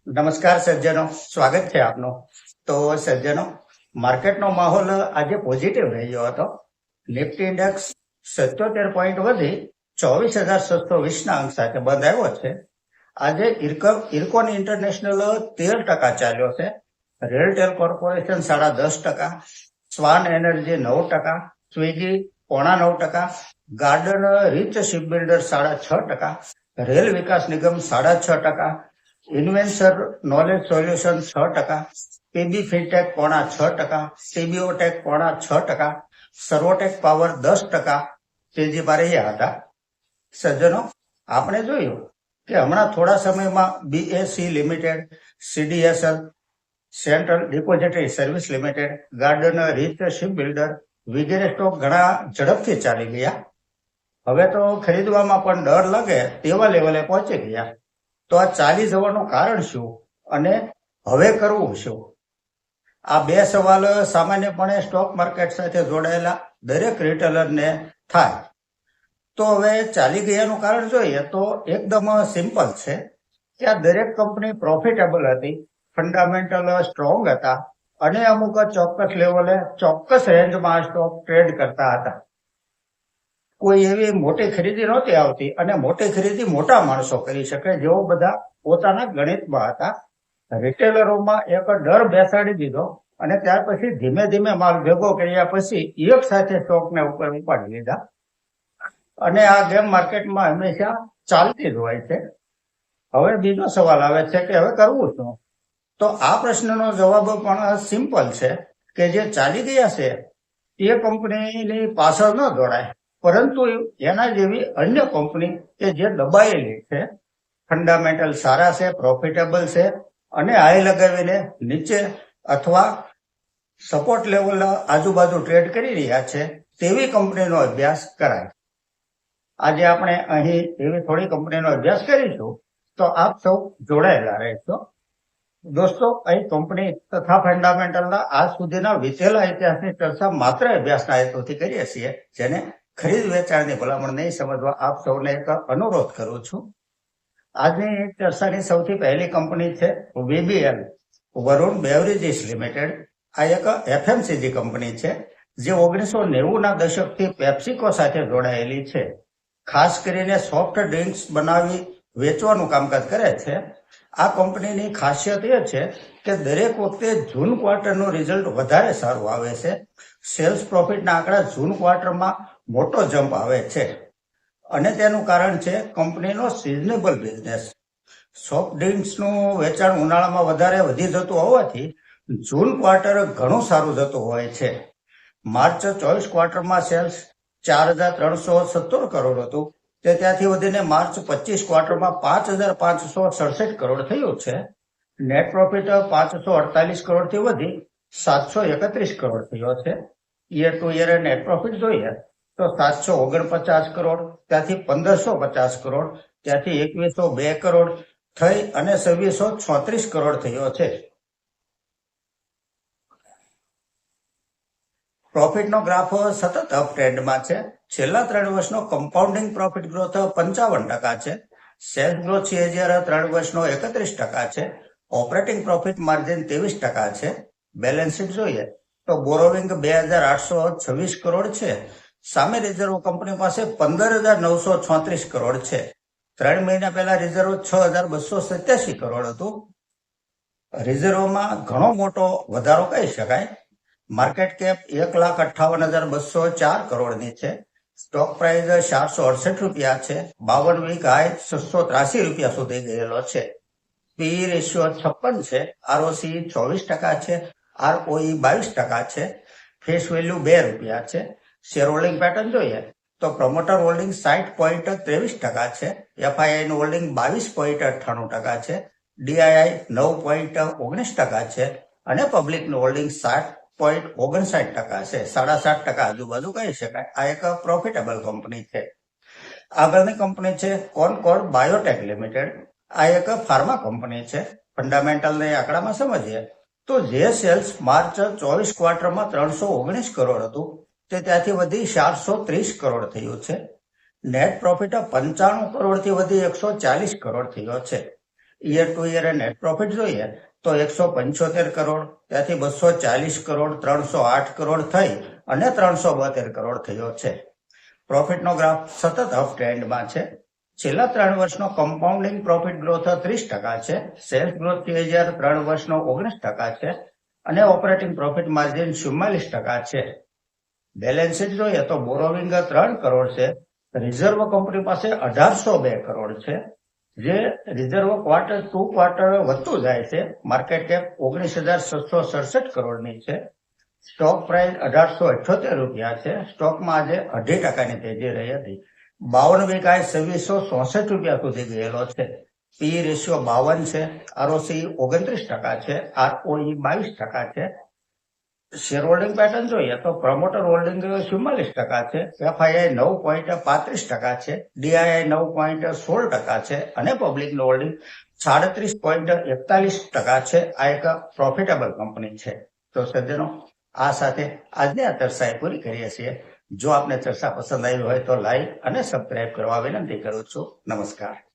નમસ્કાર સજ્જનો, સ્વાગત છે આપનું. તો સજ્જનો, માર્કેટનો માહોલ આજે પોઝિટિવ રહ્યો હતો. નિફ્ટી ઇન્ડેક્સ 77 પોઈન્ટ વધી 24,620 અંક સાથે બંધ આવ્યો છે. આજે ઇરકોન ઇન્ટરનેશનલ 13% ચાલ્યો છે. RailTel Corporation 10.5%, Swan Energy 9%, Swiggy 9.5%, Garden rich Shipbuilder 6.5%, rail Vikas Nigam 6.5%, Inventurus Knowledge Solution 6%, PB Fintech 6%, સીબીઓટેક 6%, સર્વોટેક પાવર 10% તેજી પર રહ્યા હતા. સજ્જનો, આપણે જોયું કે હમણાં થોડા સમયમાં BSC limited, CDSL, central depository service limited, garden rich shipbuilder વગેરે સ્ટોક ઘણા ઝડપથી ચાલી ગયા. હવે તો ખરીદવામાં પણ ડર લાગે તેવા લેવલે પહોંચી ગયા. તો આ ચાલી જવાનું કારણ શું અને હવે કરવું શું? આ બે સવાલ સામાન્યપણે સ્ટોક માર્કેટ સાથે જોડાયેલા દરેક રિટેલરને થાય. તો હવે ચાલી ગયાનું કારણ જોઈએ તો એકદમ સિમ્પલ છે કે આ દરેક કંપની પ્રોફિટેબલ હતી, ફંડામેન્ટલ સ્ટ્રોંગ હતા અને અમુક ચોક્કસ લેવલે ચોક્કસ રેન્જમાં સ્ટોક ટ્રેડ કરતા હતા. કોઈ એવી મોટી ખરીદી નહોતી આવતી અને મોટી ખરીદી મોટા માણસો કરી શકે જેવો બધા પોતાના ગણિતમાં હતા. રિટેલરોમાં એક ડર બેસાડી દીધો અને ત્યાર પછી ધીમે ધીમે માલ ભેગો કર્યા પછી એક સાથે સ્ટોકને ઉપર ઉપાડી લીધા. અને આ ગેમ માર્કેટમાં હંમેશા ચાલતી જ હોય છે. હવે બીજો સવાલ આવે છે કે હવે કરવું શું? તો આ પ્રશ્નનો જવાબ પણ સિમ્પલ છે કે જે ચાલી ગયા છે તે કંપનીની પાછળ ન દોડાય, પરંતુ એના જેવી અન્ય કંપની કે જે દબાયેલી છે, ફંડામેન્ટલ સારા છે, પ્રોફિટેબલ છે અને હાઈ લગાવીને નીચે અથવા સપોર્ટ લેવલ આજુબાજુ ટ્રેડ કરી રહ્યા છે તેવી કંપનીનો અભ્યાસ કરાય. આજે આપણે અહીં એવી થોડી કંપનીનો અભ્યાસ કરીશું, તો આપ સૌ જોડાયેલા રહેશો. દોસ્તો, અહીં કંપની તથા ફંડામેન્ટલના આજ સુધીના વીતેલા ઇતિહાસની ચર્ચા માત્ર અભ્યાસના હેતુથી કરીએ છીએ, જેને ખરીદ વેચાણની ભલામણ નહીં સમજવા આપ સૌને એક અનુરોધ કરું છું. આજની ચર્ચાની સૌથી પહેલી કંપની છે વીબીએલ, વરુણ બેવરેજીસ લિમિટેડ. આ એક એફએમસીજી કંપની છે જે 1990ના દશકથી પેપ્સિકો સાથે જોડાયેલી છે. ખાસ કરીને સોફ્ટ ડ્રિંક્સ બનાવી વેચવાનું કામકાજ કરે છે. આ કંપનીની ખાસિયત એ છે કે દરેક વખતે જૂન ક્વાર્ટરનું રિઝલ્ટ વધારે સારું આવે છે. સેલ્સ પ્રોફિટના આંકડા જૂન ક્વાર્ટરમાં મોટો જમ્પ આવે છે અને તેનું કારણ છે કંપનીનો સિઝનેબલ બિઝનેસ. સોફ્ટ ડ્રિંક્સનું વેચાણ ઉનાળામાં વધારે વધી જતું હોવાથી જૂન ક્વાર્ટર ઘણું સારું જતું હોય છે. માર્ચ 24 ક્વાર્ટરમાં સેલ્સ 4,317 કરોડ હતું, તે ત્યાંથી વધીને માર્ચ 25 ક્વાર્ટરમાં 5,567 કરોડ થયું છે. નેટ પ્રોફિટ 548 કરોડથી વધી 731 કરોડ થયો છે. Year to year net profit જોઈએ તો 749 કરોડ, ત્યાંથી 1,550 કરોડ, ત્યાંથી 2,102 કરોડ થઈ અને 2,636 કરોડ થયો છે. પ્રોફિટનો ગ્રાફ સતત અપ ટ્રેન્ડમાં છે. છેલ્લા 3 વર્ષનો કમ્પાઉન્ડિંગ પ્રોફિટ ગ્રોથ 55% છે. સેલ્સ ગ્રોથ CAGR 3 વર્ષનો 31% છે. ઓપરેટિંગ પ્રોફિટ માર્જિન 23% છે. બેલેન્સ શીટ જોઈએ તો બોરોવિંગ 2,826 કરોડ છે. સામે રિઝર્વ કંપની પાસે 15,936 કરોડ છે. 3 મહિના પહેલા રિઝર્વ 6,287 કરોડ હતું. રિઝર્વમાં ઘણો મોટો વધારો કહી શકાય. માર્કેટ કેપ 1,58,204 કરોડની છે. સ્ટોક પ્રાઇસ 468 રૂપિયા છે. 52 વીક હાઈ 683 રૂપિયા સુધી ગયેલો છે. પીઈ રેશિયો 56 છે. ROCE 24% છે. ROE 22% છે. ફેસ વેલ્યુ 2 રૂપિયા છે. શેર હોલ્ડિંગ પેટર્ન જોઈએ તો પ્રમોટર હોલ્ડિંગ 60.23% છે. FII નું હોલ્ડિંગ 22.98% છે. DII 9.19% છે અને પબ્લિકનું હોલ્ડિંગ 60.59% છે. 7.5% આજુબાજુ કહી શકાય. આ એક પ્રોફિટેબલ કંપની છે. આગળની કંપની છે કોનકોર્ડ બાયોટેક લિમિટેડ. આ એક ફાર્મા કંપની છે. ફંડામેન્ટલને આંકડામાં સમજીએ તો જે સેલ્સ માર્ચ 24 ક્વાર્ટરમાં 319 કરોડ હતું તે ત્યાંથી વધી 430 કરોડ થયું છે. નેટ પ્રોફિટ 95 કરોડથી વધી 140 કરોડ થયો છે. Year to year net profit જોઈએ તો 175 કરોડ, ત્યાંથી 240 કરોડ, 308 કરોડ થઈ અને 372 કરોડ થયો છે. પ્રોફિટનો ગ્રાફ સતત અપ ટ્રેન્ડમાં છે. છેલ્લા 3 વર્ષનો કમ્પાઉન્ડિંગ પ્રોફિટ ગ્રોથ 30% છે. સેલ્સ ગ્રોથ CAGR 3 વર્ષનો 19% છે અને ઓપરેટિંગ પ્રોફિટ માર્જિન 44% છે. બેલેન્સ શીટ જોઈએ તો બોરોવિંગ 3 કરોડ છે. રિઝર્વ કંપની પાસે 1802 કરોડ છે. જે રિઝર્વ ક્વાર્ટર ટુ ક્વાર્ટર વધતું જાય છે. માર્કેટ કેપ 19,667 કરોડની છે. સ્ટોક પ્રાઇસ 1878 રૂપિયા છે. સ્ટોકમાં આજે 2.5% તેજી રહી હતી. 52 વીક હાઈ 2664 રૂપિયા સુધી ગયેલો છે. પી રેશિયો 52 છે. ROC 29% છે. ROE 22% છે. શેર હોલ્ડિંગ પેટર્ન જોઈએ તો પ્રમોટર હોલ્ડિંગ 44% છે. FII 9.35% છે. DII 9.16% છે અને પબ્લિક હોલ્ડિંગ 37.41% છે. આ એક પ્રોફિટેબલ કંપની છે. તો સજ્જનો, આ સાથે આજની આ ચર્ચા પૂરી કરીએ છીએ. જો આપને ચર્ચા પસંદ આવી હોય તો લાઈક અને સબસ્ક્રાઇબ કરવા વિનંતી કરું છું. નમસ્કાર.